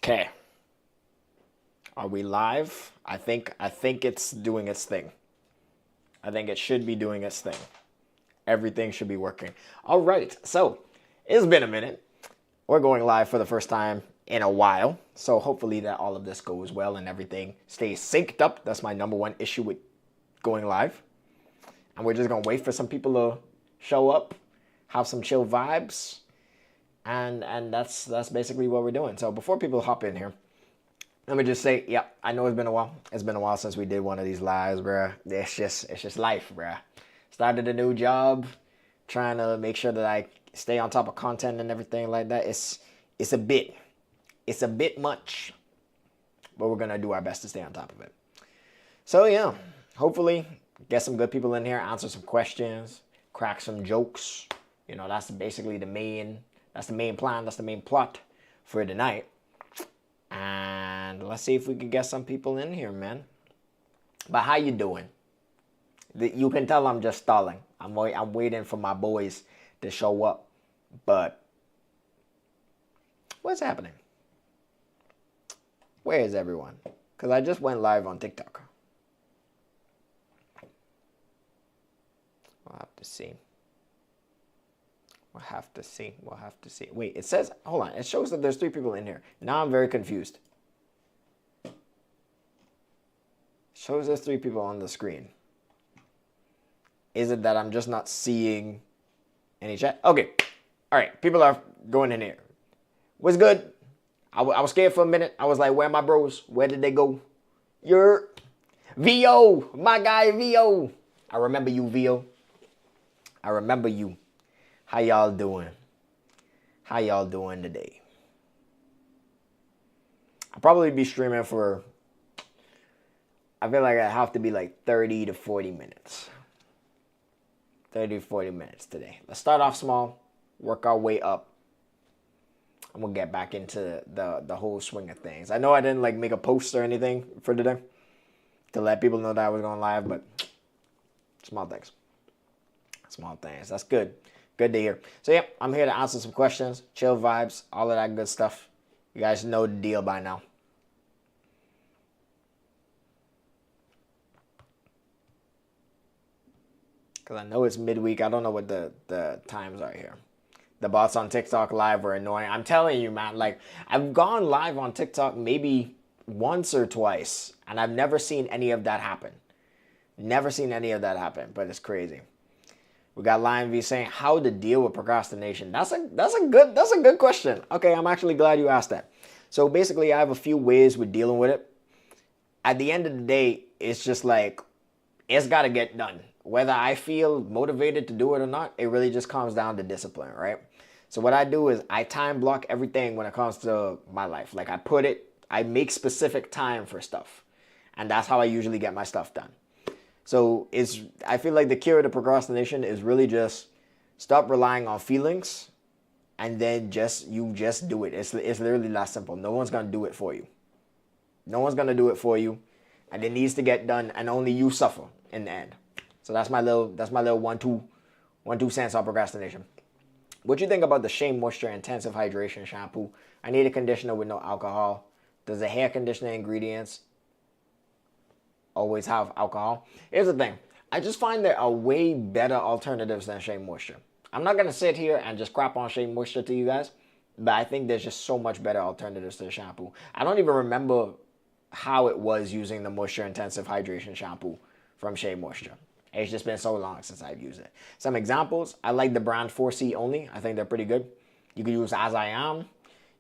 Okay. Are we live? I think it's doing its thing. I think it should be doing its thing. Everything should be working. All right. So, it's been a minute. We're going live for the first time in a while. So, hopefully that all of this goes well and everything stays synced up. That's my number one issue with going live. And we're just going to wait for some people to show up, have some chill vibes, and that's basically what we're doing. So, before people hop in here, let me just say, yeah, I know it's been a while. It's been a while since we did one of these lives, bruh. It's just life, bruh. Started a new job, trying to make sure that I stay on top of content and everything like that. It's a bit much, but we're gonna do our best to stay on top of it. So yeah, hopefully get some good people in here, answer some questions, crack some jokes. You know, that's basically the main plan, that's the main plot for tonight. And let's see if we can get some people in here, man. But how you doing? You can tell I'm just stalling. I'm waiting for my boys to show up. But what's happening? Where is everyone? Because I just went live on TikTok. We'll have to see. We'll have to see. Wait, it says, hold on. It shows that there's 3 people in here. Now I'm very confused. It shows there's 3 people on the screen. Is it that I'm just not seeing any chat? Okay. All right. People are going in here. What's good? I was scared for a minute. I was like, where are my bros? Where did they go? You're VO. My guy, VO. I remember you, VO. I remember you. How y'all doing? How y'all doing today? I'll probably be streaming for, I feel like I have to be like 30 to 40 minutes. 30 to 40 minutes today. Let's start off small, work our way up, and we'll get back into the whole swing of things. I know I didn't like make a post or anything for today to let people know that I was going live, but small things. Small things. That's good. Good to hear. So, yeah, I'm here to answer some questions, chill vibes, all of that good stuff. You guys know the deal by now. Because I know it's midweek. I don't know what the times are here. The bots on TikTok live were annoying. I'm telling you, man, like, I've gone live on TikTok maybe once or twice, and I've never seen any of that happen. Never seen any of that happen, but it's crazy. We got Lion V saying how to deal with procrastination. That's a good question. Okay, I'm actually glad you asked that. So basically, I have a few ways with dealing with it. At the end of the day, it's just like, it's got to get done. Whether I feel motivated to do it or not, it really just comes down to discipline, right? So what I do is I time block everything when it comes to my life. Like I make specific time for stuff. And that's how I usually get my stuff done. So I feel like the cure to procrastination is really just stop relying on feelings and then you just do it. It's literally that simple. No one's going to do it for you. No one's going to do it for you. And it needs to get done and only you suffer in the end. So that's my little 1-2 cents on procrastination. What you think about the Shea Moisture Intensive Hydration Shampoo? I need a conditioner with no alcohol. Does the hair conditioner ingredients always have alcohol? Here's the thing. I just find there are way better alternatives than Shea Moisture. I'm not going to sit here and just crap on Shea Moisture to you guys, but I think there's just so much better alternatives to the shampoo. I don't even remember how it was using the Moisture Intensive Hydration Shampoo from Shea Moisture. It's just been so long since I've used it. Some examples, I like the brand 4C only. I think they're pretty good. You could use As I Am.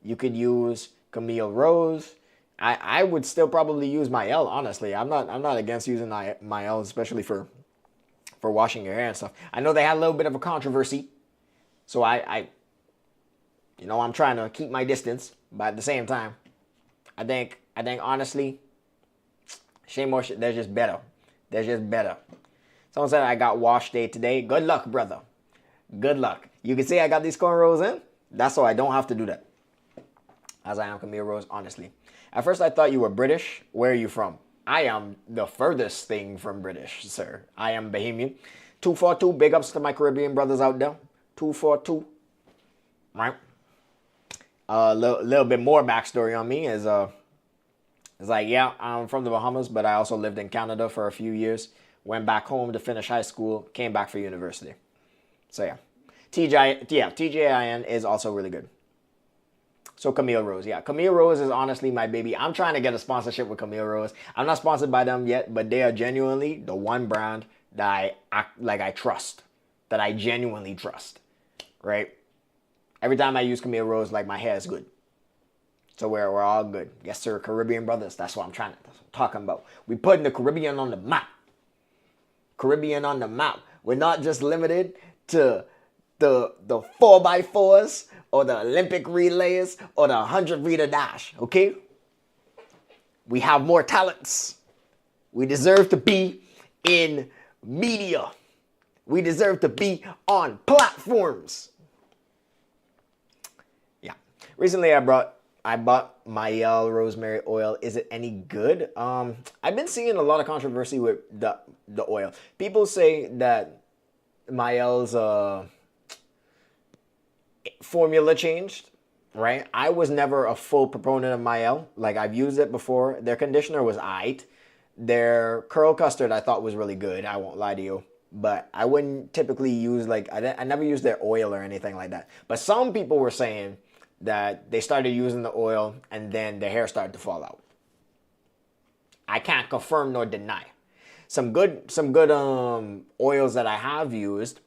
You could use Camille Rose. I would still probably use my L, honestly. I'm not against using my L, especially for washing your hair and stuff. I know they had a little bit of a controversy, so I'm trying to keep my distance, but at the same time, I think honestly, Shea Moisture, they're just better. They're just better. Someone said I got wash day today. Good luck, brother. Good luck. You can see I got these cornrows in. That's so I don't have to do that. As I am Camille Rose, honestly. At first I thought you were British. Where are you from? I am the furthest thing from British, sir. I am Bahamian. 242, big ups to my Caribbean brothers out there. 242. Right? A little bit more backstory on me is it's like, yeah, I'm from the Bahamas, but I also lived in Canada for a few years. Went back home to finish high school, came back for university. So yeah, TJIN is also really good. So Camille Rose, yeah. Camille Rose is honestly my baby. I'm trying to get a sponsorship with Camille Rose. I'm not sponsored by them yet, but they are genuinely the one brand that I trust, that I genuinely trust, right? Every time I use Camille Rose, like my hair is good. So we're all good. Yes, sir, Caribbean brothers. That's what I'm talking about. We putting the Caribbean on the map. Caribbean on the map. We're not just limited to the 4x4s or the Olympic relays or the 100-meter dash, okay? We have more talents. We deserve to be in media. We deserve to be on platforms. Yeah. Recently I bought Mael rosemary oil. Is it any good? I've been seeing a lot of controversy with the oil. People say that Mael's formula changed, right? I was never a full proponent of Mael. Like, I've used it before. Their conditioner was aight. Their curl custard I thought was really good. I won't lie to you. But I wouldn't typically use, like, I never used their oil or anything like that. But some people were saying that they started using the oil and then their hair started to fall out. I can't confirm nor deny. Some good oils that I have used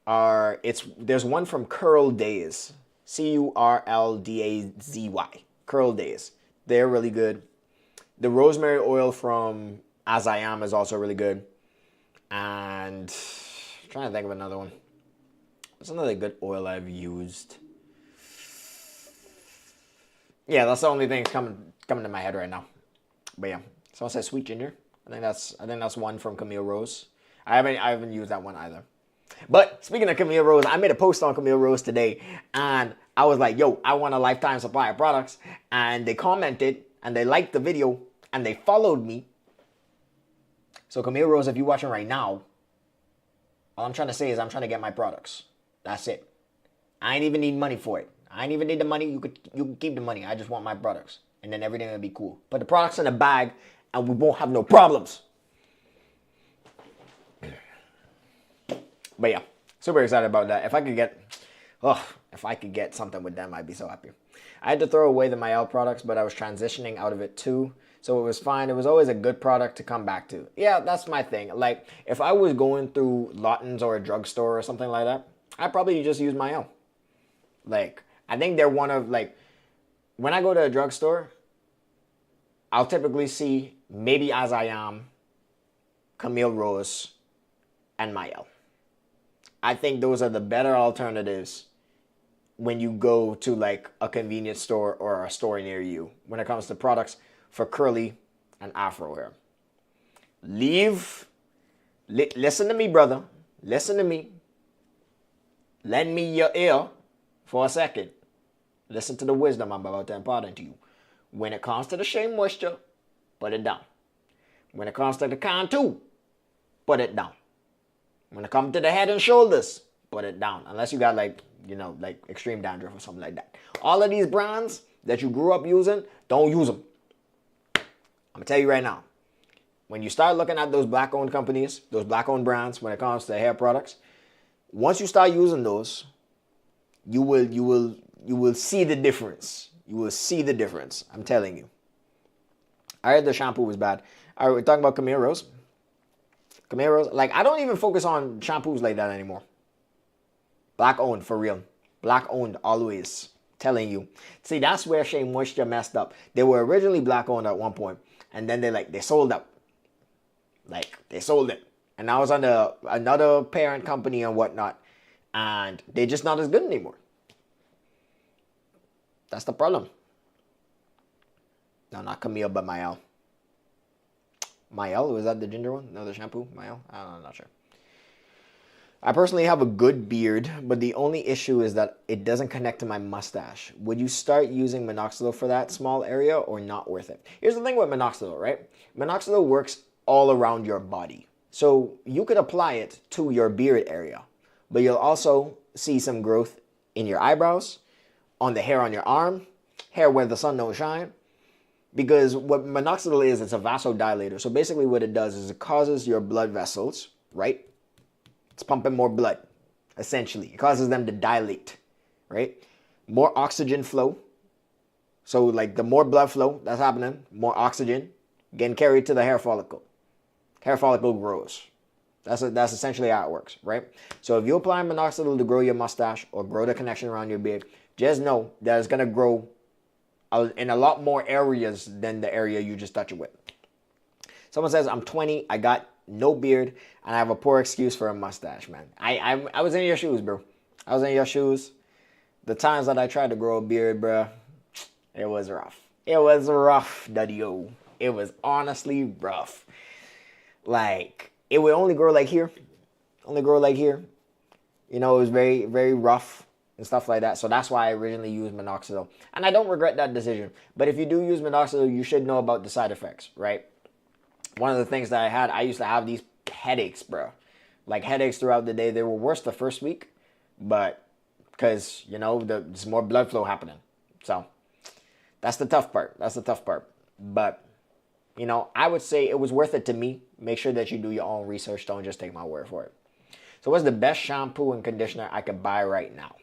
are, there's one from Curl Days, CURLDAZY, Curl Days. They're really good. The rosemary oil from As I Am is also really good. And I'm trying to think of another one. What's another good oil I've used? Yeah, that's the only thing coming to my head right now. But yeah, someone said sweet ginger. I think that's one from Camille Rose. I haven't used that one either. But speaking of Camille Rose, I made a post on Camille Rose today, and I was like, yo, I want a lifetime supply of products. And they commented, and they liked the video, and they followed me. So Camille Rose, if you're watching right now, all I'm trying to say is I'm trying to get my products. That's it. I ain't even need money for it. I ain't even need the money. You can keep the money. I just want my products. And then everything will be cool. Put the products in a bag, and we won't have no problems. But yeah, super excited about that. If I could get something with them, I'd be so happy. I had to throw away the Mael products, but I was transitioning out of it too. So it was fine. It was always a good product to come back to. Yeah, that's my thing. Like, if I was going through Lawton's or a drugstore or something like that, I'd probably just use Mael. Like, I think they're one of, like, when I go to a drugstore, I'll typically see maybe As I Am, Camille Rose, and Mael. I think those are the better alternatives when you go to, like, a convenience store or a store near you when it comes to products for curly and afro hair. Listen to me, brother. Listen to me. Lend me your ear for a second. Listen to the wisdom I'm about to impart into you. When it comes to the shea moisture, put it down. When it comes to the contour, put it down. When it comes to the head and shoulders, put it down. Unless you got, like, you know, like extreme dandruff or something like that. All of these brands that you grew up using, don't use them. I'm going to tell you right now. When you start looking at those black-owned companies, those black-owned brands, when it comes to hair products, once you start using those, you will see the difference. You will see the difference. I'm telling you. I heard the shampoo was bad. All right, we're talking about Camille Rose. Camille Rose, like, I don't even focus on shampoos like that anymore. Black owned, for real. Black owned, always. Telling you. See, that's where Shea Moisture messed up. They were originally black owned at one point, and then they sold up. Like, they sold it. And now it's under another parent company and whatnot. And they're just not as good anymore. That's the problem. No, not Camille, but Mael. Mael? Was that the ginger one? No, the shampoo? Mael? I'm not sure. I personally have a good beard, but the only issue is that it doesn't connect to my mustache. Would you start using minoxidil for that small area or not worth it? Here's the thing with minoxidil, right? Minoxidil works all around your body. So you could apply it to your beard area, but you'll also see some growth in your eyebrows, on the hair on your arm, hair where the sun don't shine. Because what minoxidil is, it's a vasodilator. So basically what it does is it causes your blood vessels, right? It's pumping more blood, essentially. It causes them to dilate, right? More oxygen flow. So like the more blood flow that's happening, more oxygen getting carried to the hair follicle. Hair follicle grows. That's essentially how it works, right? So if you apply minoxidil to grow your mustache or grow the connection around your beard, just know that it's going to grow in a lot more areas than the area you just touch it with. Someone says, I'm 20, I got no beard, and I have a poor excuse for a mustache, man. I was in your shoes, bro. I was in your shoes. The times that I tried to grow a beard, bro, it was rough. It was rough, daddy-o. It was honestly rough. Like, it would only grow like here. Only grow like here. You know, it was very, very rough and stuff like that. So that's why I originally used minoxidil. And I don't regret that decision. But if you do use minoxidil, you should know about the side effects, right? One of the things that I used to have these headaches, bro. Like headaches throughout the day. They were worse the first week. But because, you know, there's more blood flow happening. So that's the tough part. That's the tough part. But, you know, I would say it was worth it to me. Make sure that you do your own research. Don't just take my word for it. So what's the best shampoo and conditioner I could buy right now?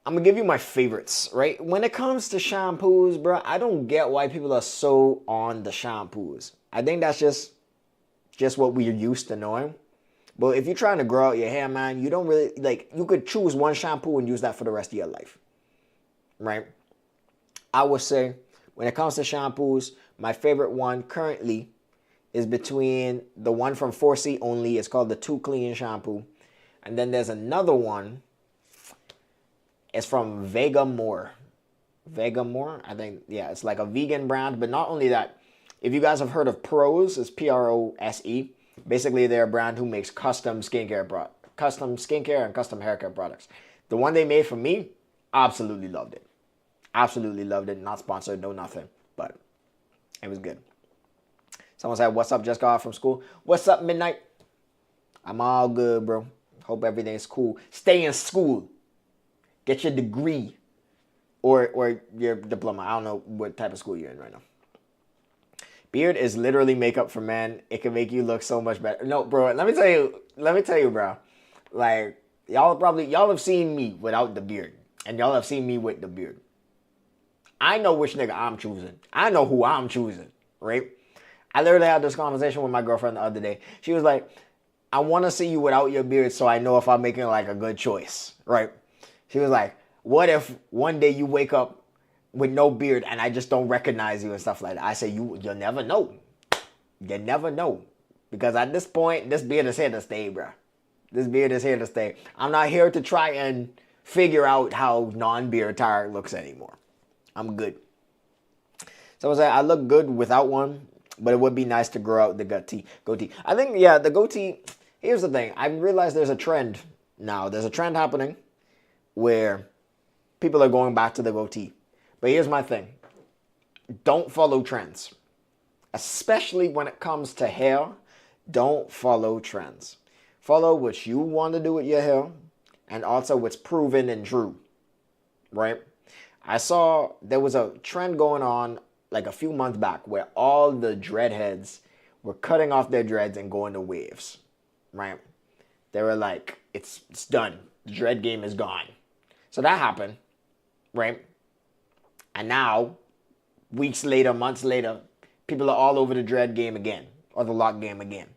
I'm going to give you my favorites, right? When it comes to shampoos, bro, I don't get why people are so on the shampoos. I think that's just what we're used to knowing. But if you're trying to grow out your hair, man, you don't really, like, you could choose one shampoo and use that for the rest of your life, right? I would say when it comes to shampoos, my favorite one currently is between the one from 4C only. It's called the Too Clean shampoo. And then there's another one. It's from Vegamore. Vegamore, I think, yeah, it's like a vegan brand. But not only that, if you guys have heard of Pros, it's Prose. Basically, they're a brand who makes custom skincare and custom haircare products. The one they made for me, absolutely loved it. Absolutely loved it. Not sponsored, no nothing. But it was good. Someone said, what's up, just got off from school? What's up, Midnight? I'm all good, bro. Hope everything's cool. Stay in school. Get your degree or your diploma. I don't know what type of school you're in right now. Beard is literally makeup for men. It can make you look so much better. No, bro, let me tell you, bro. Like, y'all have seen me without the beard. And y'all have seen me with the beard. I know which nigga I'm choosing. I know who I'm choosing, right? I literally had this conversation with my girlfriend the other day. She was like, I want to see you without your beard so I know if I'm making like a good choice, right? She was like, what if one day you wake up with no beard and I just don't recognize you and stuff like that? I said, you'll never know. You never know. Because at this point, this beard is here to stay, bro. This beard is here to stay. I'm not here to try and figure out how non-beard attire looks anymore. I'm good. Someone said, I look good without one, but it would be nice to grow out the goatee. I think, yeah, the goatee, here's the thing. I realized there's a trend now. There's a trend happening where people are going back to the goatee. But here's my thing. Don't follow trends. Especially when it comes to hair, don't follow trends. Follow what you want to do with your hair and also what's proven and true, right? I saw there was a trend going on like a few months back where all the dreadheads were cutting off their dreads and going to waves, right? They were like, it's done. The dread game is gone. So that happened, right? And now, weeks later, months later, people are all over the dread game again, or the lock game again.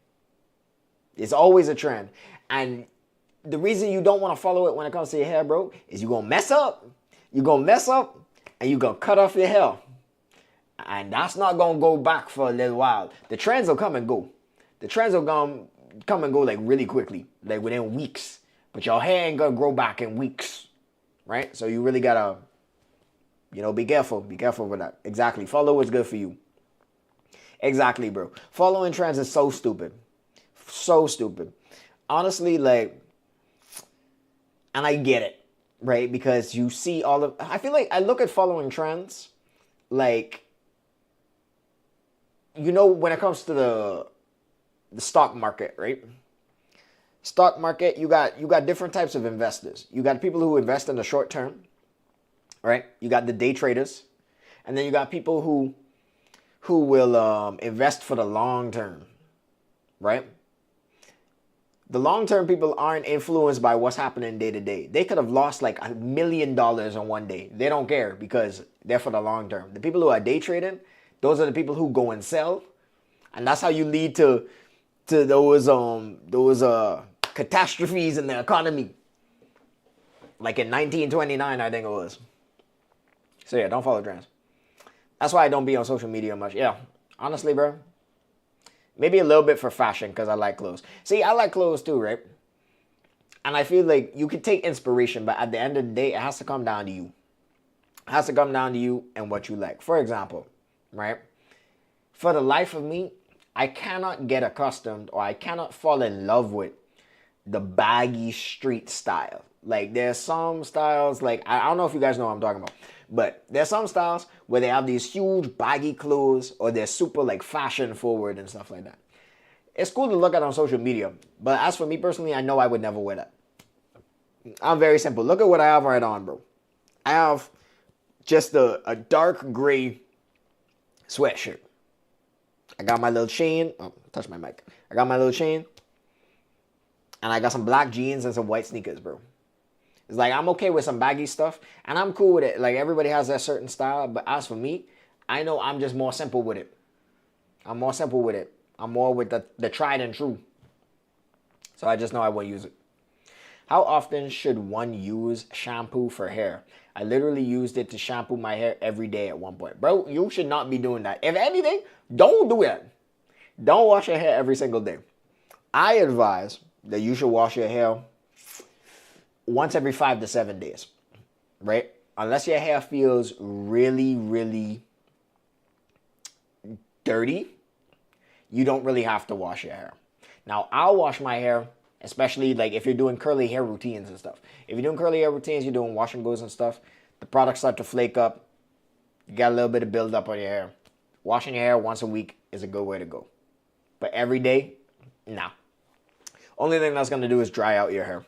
It's always a trend. And the reason you don't want to follow it when it comes to your hair, bro, is you're going to mess up. You're going to mess up, and you're going to cut off your hair. And that's not going to go back for a little while. The trends will come and go. The trends will come and go like really quickly, like within weeks. But your hair ain't going to grow back in weeks, right? So you really got to, you know, be careful. Be careful with that. Exactly. Follow what's good for you. Exactly, bro. Following trends is so stupid. So stupid. Honestly, like, and I get it, right? Because you see all of, I feel like I look at following trends like, you know, when it comes to the stock market, right? Stock market, you got different types of investors. You got people who invest in the short term, right? You got the day traders, and then you got people who will invest for the long term, right? The long-term people aren't influenced by what's happening day to day. They could have lost like $1 million in one day. They don't care because they're for the long term. The people who are day trading, those are the people who go and sell, and that's how you lead to those catastrophes in the economy. Like in 1929, I think it was. So yeah, don't follow trends. That's why I don't be on social media much. Yeah, honestly, bro. Maybe a little bit for fashion because I like clothes. See, I like clothes too, right? And I feel like you can take inspiration, but at the end of the day, it has to come down to you. It has to come down to you and what you like. For example, right? For the life of me, I cannot get accustomed or I cannot fall in love with the baggy street style. Like there's some styles, like I don't know if you guys know what I'm talking about, but there's some styles where they have these huge baggy clothes or they're super like fashion forward and stuff like that. It's cool to look at on social media, but as for me personally, I know I would never wear that. I'm very simple. Look at what I have right on, bro. I have just a dark gray sweatshirt. I got my little chain. Oh, touch my mic. I got my little chain. And I got some black jeans and some white sneakers, bro. It's like I'm okay with some baggy stuff. And I'm cool with it. Like everybody has their certain style. But as for me, I know I'm just more simple with it. I'm more simple with it. I'm more with the tried and true. So I just know I won't use it. How often should one use shampoo for hair? I literally used it to shampoo my hair every day at one point. Bro, you should not be doing that. If anything, don't do that. Don't wash your hair every single day. I advise that you should wash your hair once every 5 to 7 days, right? Unless your hair feels really, really dirty, you don't really have to wash your hair. Now, I'll wash my hair, especially like if you're doing curly hair routines and stuff. If you're doing curly hair routines, you're doing wash and goes and stuff, the products start to flake up. You got a little bit of buildup on your hair. Washing your hair once a week is a good way to go. But every day, nah. Only thing that's going to do is dry out your hair.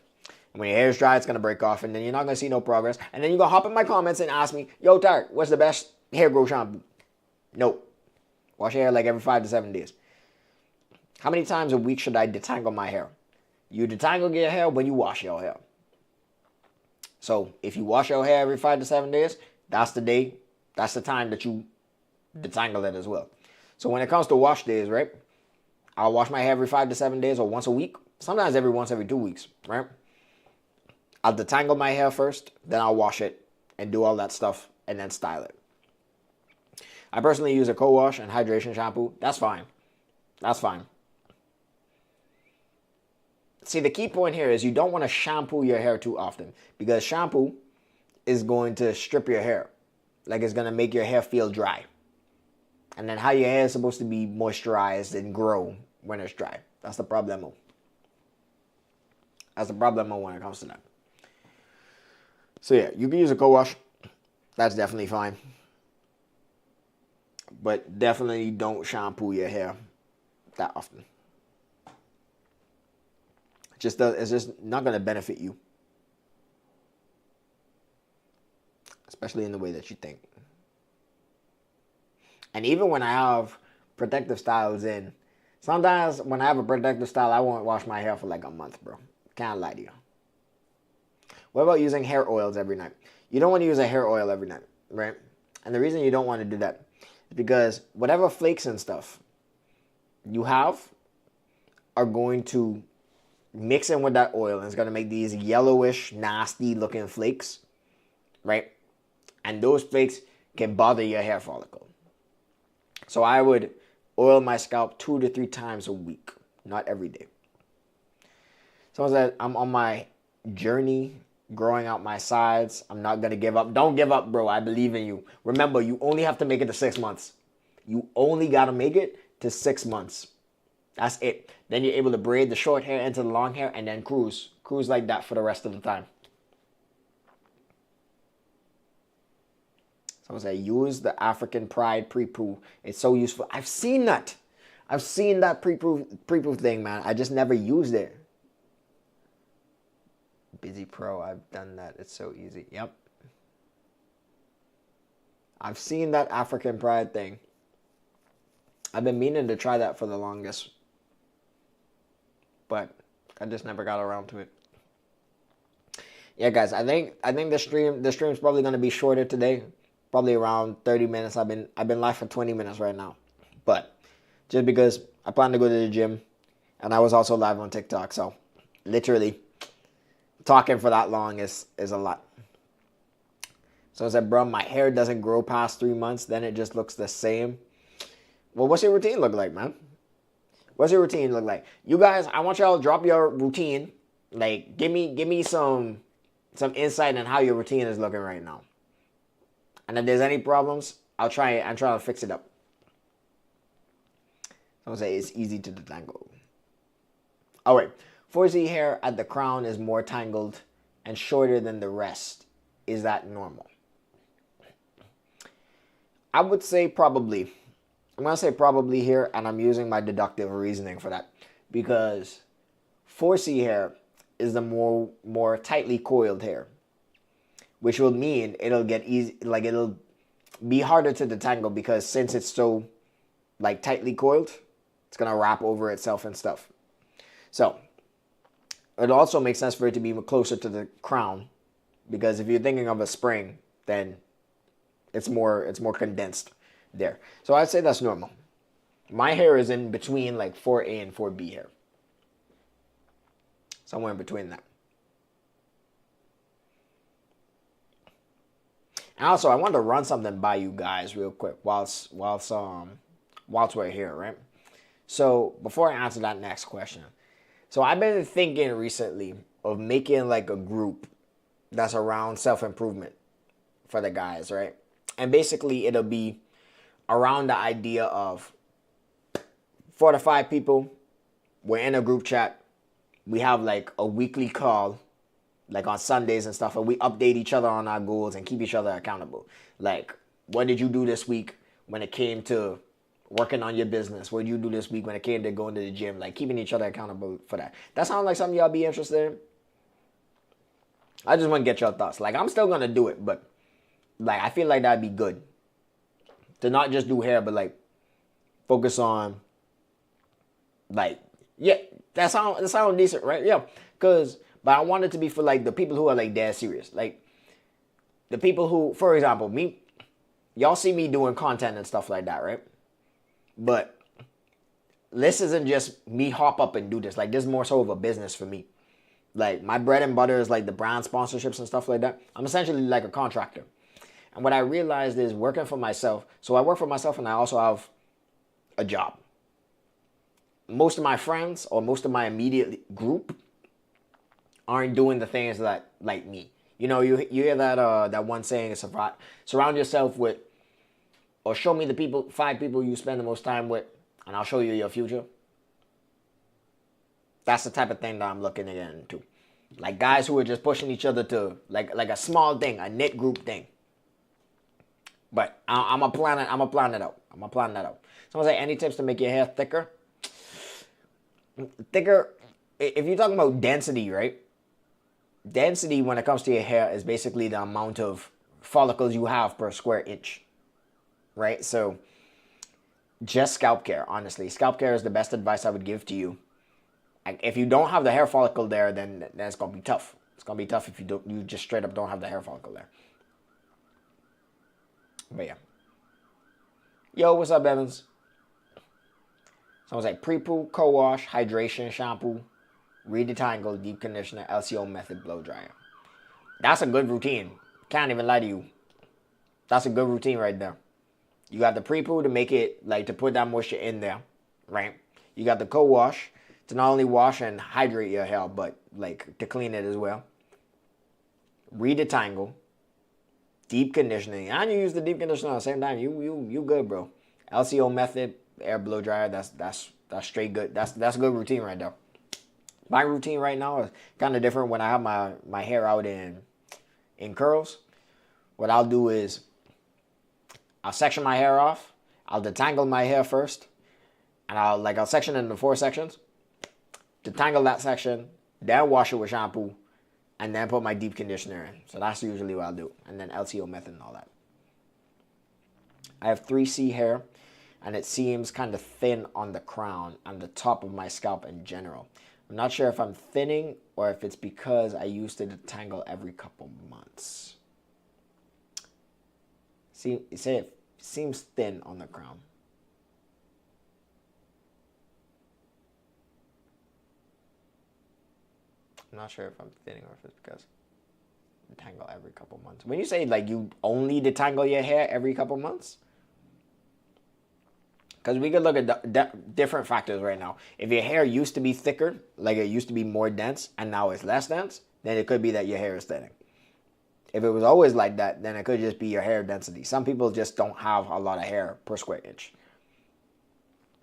And when your hair is dry, it's going to break off, and then you're not going to see no progress. And then you're going to hop in my comments and ask me, yo, Tarek, what's the best hair growth shampoo? Nope. Wash your hair like every 5 to 7 days. How many times a week should I detangle my hair? You detangle your hair when you wash your hair. So if you wash your hair every 5 to 7 days, that's the day, that's the time that you detangle it as well. So when it comes to wash days, right? I'll wash my hair every 5 to 7 days or once a week. Sometimes once every 2 weeks, right? I'll detangle my hair first, then I'll wash it and do all that stuff and then style it. I personally use a co-wash and hydration shampoo. That's fine. That's fine. See, the key point here is you don't want to shampoo your hair too often because shampoo is going to strip your hair. Like it's going to make your hair feel dry. And then how your hair is supposed to be moisturized and grow when it's dry. That's the problemo. That's the problemo when it comes to that. So yeah, you can use a co-wash. That's definitely fine. But definitely don't shampoo your hair that often. It's just not going to benefit you. Especially in the way that you think. And even when I have protective styles in, sometimes when I have a protective style, I won't wash my hair for like a month, bro. Can't lie to you. What about using hair oils every night? You don't want to use a hair oil every night, right? And the reason you don't want to do that is because whatever flakes and stuff you have are going to mix in with that oil and it's going to make these yellowish, nasty looking flakes, right? And those flakes can bother your hair follicle. So I would oil my scalp 2 to 3 times a week, not every day. Someone said, I'm on my journey growing out my sides. I'm not going to give up. Don't give up, bro. I believe in you. Remember, you only have to make it to 6 months. You only got to make it to 6 months. That's it. Then you're able to braid the short hair into the long hair and then cruise. Cruise like that for the rest of the time. Someone said, use the African Pride pre-proof. It's so useful. I've seen that. I've seen that pre-proof thing, man. I just never used it. Busy Pro, I've done that. It's so easy. Yep. I've seen that African Pride thing. I've been meaning to try that for the longest, but I just never got around to it. Yeah, guys, I think the stream's probably gonna be shorter today, probably around 30 minutes. I've been live for 20 minutes right now, but just because I plan to go to the gym, and I was also live on TikTok, so literally talking for that long is a lot. So I said, bro, my hair doesn't grow past 3 months, then it just looks the same. Well, what's your routine look like, man? What's your routine look like? You guys, I want y'all to drop your routine. Like, give me some insight on how your routine is looking right now. And if there's any problems, I'll try to fix it up. Someone say it's easy to detangle. All right. 4Z hair at the crown is more tangled and shorter than the rest. Is that normal? I would say probably. I'm going to say probably here, and I'm using my deductive reasoning for that. Because 4C hair is the more tightly coiled hair. Which will mean it'll get easy, like it'll be harder to detangle because since it's so like tightly coiled, it's going to wrap over itself and stuff. So, it also makes sense for it to be closer to the crown. Because if you're thinking of a spring, then it's more condensed there. So I'd say that's normal. My hair is in between like 4A and 4B hair. Somewhere in between that. And also, I wanted to run something by you guys real quick whilst we're here, right? So before I answer that next question, so I've been thinking recently of making like a group that's around self-improvement for the guys, right? And basically it'll be around the idea of 4 to 5 people. We're in a group chat. We have like a weekly call, like on Sundays and stuff, and we update each other on our goals and keep each other accountable. Like, what did you do this week when it came to working on your business? What did you do this week when it came to going to the gym? Like, keeping each other accountable for that. That sounds like something y'all be interested in? I just want to get your thoughts. Like, I'm still going to do it, but, like, I feel like that'd be good. To not just do hair, but, like, focus on, like, yeah, that sound decent, right? Yeah, but I want it to be for, like, the people who are, like, dead serious. Like, the people who, for example, me, y'all see me doing content and stuff like that, right? But this isn't just me hop up and do this. Like, this is more so of a business for me. Like, my bread and butter is, like, the brand sponsorships and stuff like that. I'm essentially like a contractor. And what I realized is working for myself. So I work for myself and I also have a job. Most of my friends or most of my immediate group aren't doing the things that like me. You know, you hear that one saying, surround yourself with, or show me the 5 people you spend the most time with, and I'll show you your future. That's the type of thing that I'm looking to get into. Like guys who are just pushing each other to like a small thing, a knit group thing. But I'm a plan it out. Someone say, any tips to make your hair thicker? Thicker, if you're talking about density, right? Density when it comes to your hair is basically the amount of follicles you have per square inch, right? So just scalp care, honestly. Scalp care is the best advice I would give to you. Like, if you don't have the hair follicle there, then it's going to be tough. It's going to be tough if you just straight up don't have the hair follicle there. But yeah. Yo, what's up, Evans? Someone's like pre-poo, co-wash, hydration, shampoo, redetangle, deep conditioner, LCO method, blow dryer. That's a good routine. Can't even lie to you. That's a good routine right there. You got the pre-poo to make it, like, to put that moisture in there, right? You got the co-wash to not only wash and hydrate your hair, but, like, to clean it as well. Redetangle, deep conditioning. And you use the deep conditioner at the same time. You good, bro. LCO method, air blow dryer, that's straight good. That's a good routine right there. My routine right now is kind of different when I have my hair out in curls. What I'll do is I'll section my hair off. I'll detangle my hair first. And I'll section it into 4 sections. Detangle that section. Then wash it with shampoo. And then put my deep conditioner in. So that's usually what I'll do. And then LCO method and all that. I have 3C hair, and it seems kind of thin on the crown and the top of my scalp in general. I'm not sure if I'm thinning or if it's because I used to detangle every couple months. See, it seems thin on the crown. I'm not sure if I'm thinning or if it's because detangle every couple months. When you say like you only detangle your hair every couple months, because we could look at different factors right now. If your hair used to be thicker, like it used to be more dense, and now it's less dense, then it could be that your hair is thinning. If it was always like that, then it could just be your hair density. Some people just don't have a lot of hair per square inch.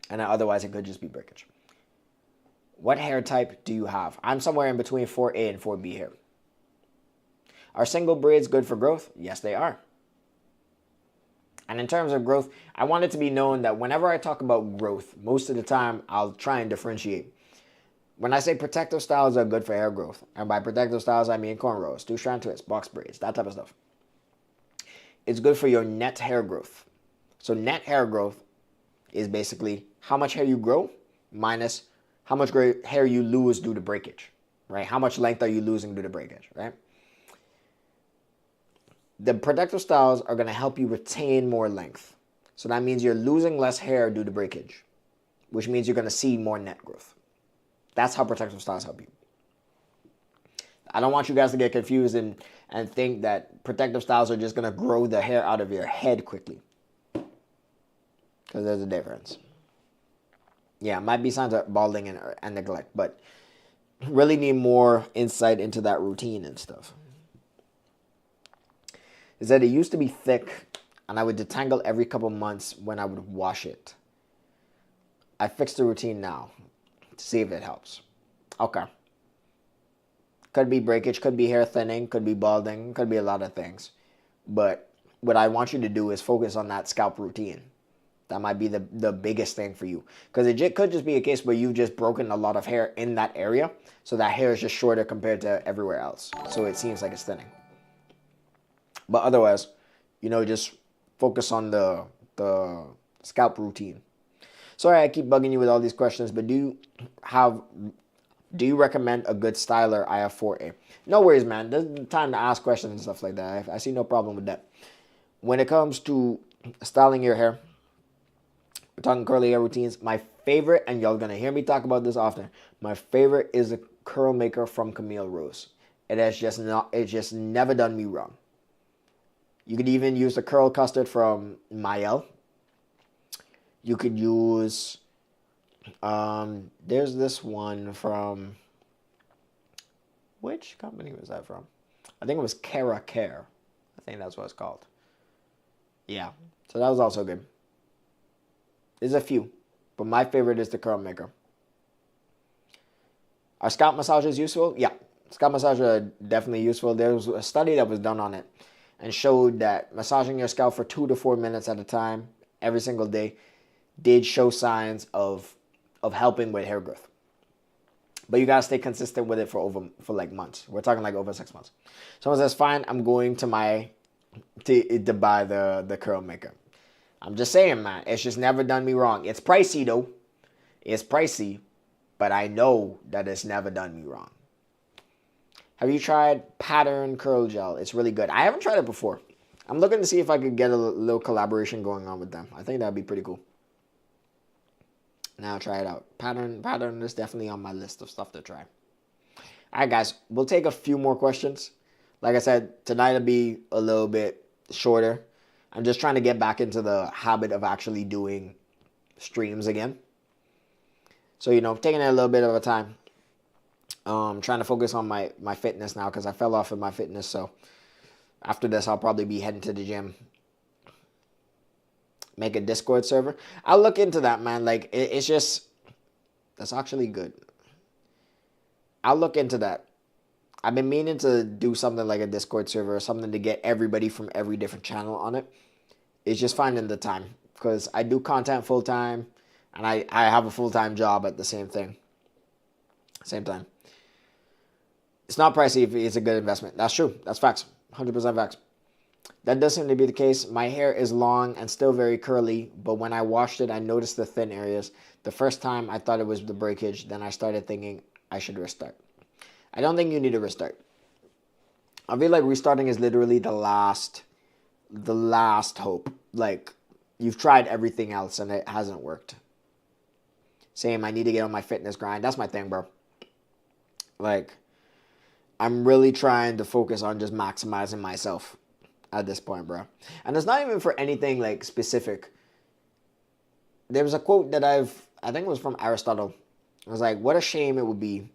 And otherwise, it could just be breakage. What hair type do you have? I'm somewhere in between 4A and 4B hair. Are single braids good for growth? Yes, they are. And in terms of growth, I want it to be known that whenever I talk about growth, most of the time I'll try and differentiate. When I say protective styles are good for hair growth, and by protective styles I mean cornrows, two-strand twists, box braids, that type of stuff. It's good for your net hair growth. So net hair growth is basically how much hair you grow minus how much hair you lose due to breakage, right? How much length are you losing due to breakage, right? The protective styles are going to help you retain more length. So that means you're losing less hair due to breakage, which means you're going to see more net growth. That's how protective styles help you. I don't want you guys to get confused and think that protective styles are just going to grow the hair out of your head quickly. Because there's a difference. Yeah, might be signs of balding and neglect, but really need more insight into that routine and stuff. Is that it used to be thick, and I would detangle every couple months when I would wash it. I fixed the routine now to see if it helps. Okay. Could be breakage, could be hair thinning, could be balding, could be a lot of things. But what I want you to do is focus on that scalp routine. That might be the biggest thing for you. Because it could just be a case where you've just broken a lot of hair in that area, so that hair is just shorter compared to everywhere else. So it seems like it's thinning. But otherwise, just focus on the scalp routine. Sorry I keep bugging you with all these questions, but do you recommend a good styler? I have 4A. No worries, man. There's time to ask questions and stuff like that. I see no problem with that. When it comes to styling your hair, we're talking curly hair routines. My favorite, and y'all gonna hear me talk about this often, my favorite is the curl maker from Camille Rose. It's just never done me wrong. You could even use the curl custard from Mael. You could use, there's this one from, which company was that from? I think it was Cara Care. I think that's what it's called. Yeah, so that was also good. There's a few, but my favorite is the curl maker. Are scalp massages useful? Yeah, scalp massages are definitely useful. There was a study that was done on it and showed that massaging your scalp for 2 to 4 minutes at a time every single day did show signs of helping with hair growth. But you gotta stay consistent with it for like months. We're talking like over 6 months. Someone says, fine, I'm going to buy the curl maker. I'm just saying, man, it's just never done me wrong. It's pricey though. It's pricey, but I know that it's never done me wrong. Have you tried Pattern Curl Gel? It's really good. I haven't tried it before. I'm looking to see if I could get a little collaboration going on with them. I think that'd be pretty cool. Now try it out. Pattern is definitely on my list of stuff to try. All right, guys. We'll take a few more questions. Like I said, tonight will be a little bit shorter. I'm just trying to get back into the habit of actually doing streams again. So, taking it a little bit of a time. Trying to focus on my fitness now because I fell off of my fitness. So after this, I'll probably be heading to the gym. Make a Discord server. I'll look into that, man. Like, it's just, that's actually good. I'll look into that. I've been meaning to do something like a Discord server or something to get everybody from every different channel on it. It's just finding the time because I do content full time and I have a full-time job at the same time. It's not pricey if it's a good investment. That's true. That's facts. 100% facts. That does seem to be the case. My hair is long and still very curly, but when I washed it, I noticed the thin areas. The first time I thought it was the breakage, then I started thinking I should restart. I don't think you need to restart. I feel like restarting is literally the last hope. Like, you've tried everything else and it hasn't worked. Same, I need to get on my fitness grind. That's my thing, bro. Like, I'm really trying to focus on just maximizing myself at this point, bro. And it's not even for anything like specific. There was a quote that I think it was from Aristotle. It was like, what a shame it would be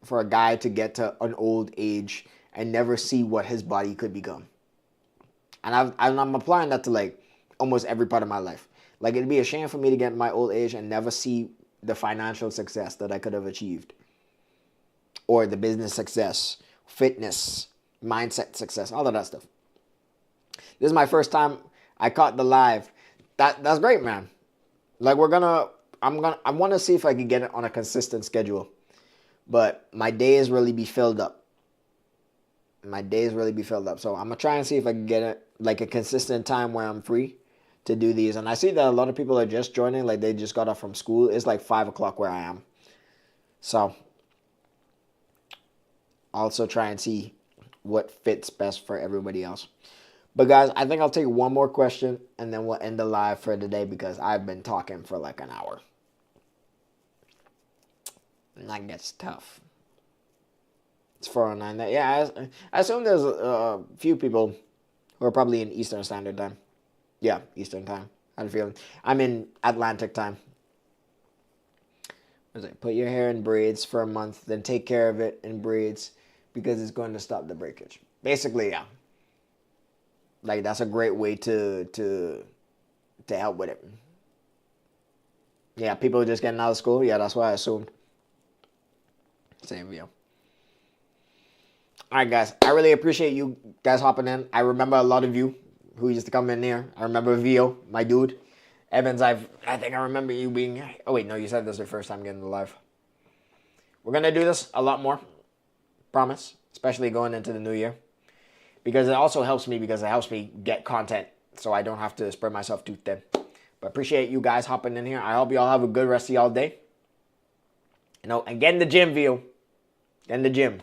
for a guy to get to an old age and never see what his body could become. And I'm applying that to like almost every part of my life. Like, it'd be a shame for me to get in my old age and never see the financial success that I could have achieved, or the business success, fitness, mindset success, all of that stuff. This is my first time I caught the live. That's great, man. Like, I want to see if I can get it on a consistent schedule, but my days really be filled up. So I'm gonna try and see if I can get it like a consistent time where I'm free to do these. And I see that a lot of people are just joining, like they just got off from school. It's like 5 o'clock where I am. So also try and see what fits best for everybody else. But guys, I think I'll take one more question and then we'll end the live for today because I've been talking for like an hour. And that gets tough. It's 4:09. Yeah, I assume there's a few people who are probably in Eastern Standard Time. Yeah, Eastern Time. I had a feeling. I'm in Atlantic Time. What is it? Put your hair in braids for a month, then take care of it in braids because it's going to stop the breakage. Basically, yeah. Like, that's a great way to help with it. Yeah, people just getting out of school. Yeah, that's what I assumed. Same view. All right, guys. I really appreciate you guys hopping in. I remember a lot of you who used to come in here. I remember Vio, my dude. Evans, I think I remember you being... Oh, wait, no, you said this was your first time getting the live. We're going to do this a lot more. Promise. Especially going into the new year. Because it also helps me because it helps me get content so I don't have to spread myself too thin. But appreciate you guys hopping in here. I hope you all have a good rest of y'all day. You know, and get in the gym, Vio. Get in the gym.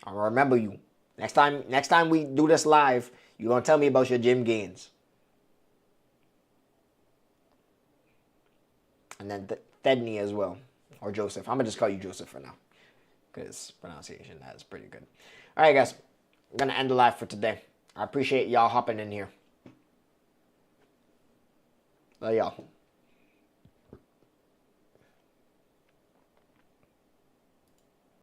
I'll remember you. Next time we do this live, you're going to tell me about your gym gains. And then Thedney as well. Or Joseph. I'm going to just call you Joseph for now. Because pronunciation, that's pretty good. All right, guys. I'm going to end the live for today. I appreciate y'all hopping in here. Love y'all.